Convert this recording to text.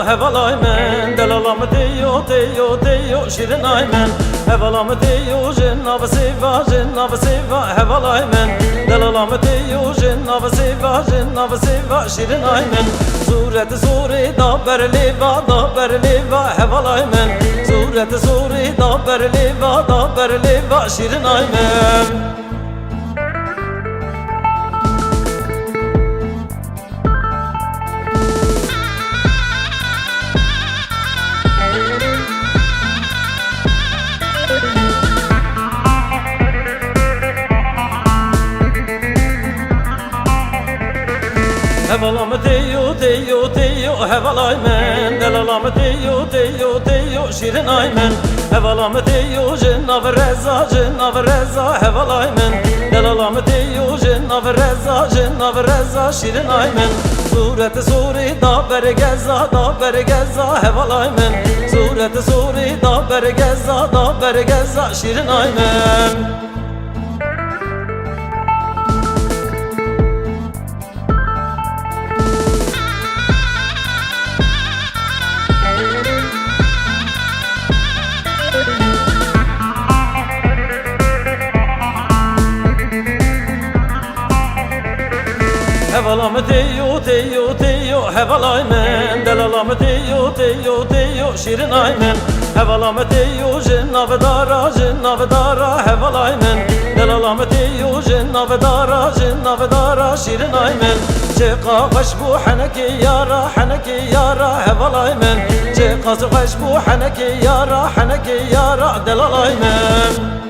hevalay men delalam diyo şirin ay men hevalam diyo cenab seva hevalay men delalam diyo cenab seva şirin ay men sureti suri da berliva hevalay men sureti suri da berliva şirin ay men hevalam diyo hevalay men delalam diyo şirin ay men hevalam diyo cenab reza hevalay men delalam diyo cenab reza şirin ay men sureti suri da bergeza hevalay men sureti suri da bergeza şirin ay men hevalam diyo hevalay men delalam diyo şirin ay men hevalam diyo cenab dara hevalay men delalam diyo cenab dara şirin ay men çeka bu haneki yara hevalay men çeka bu haneki yara delalay men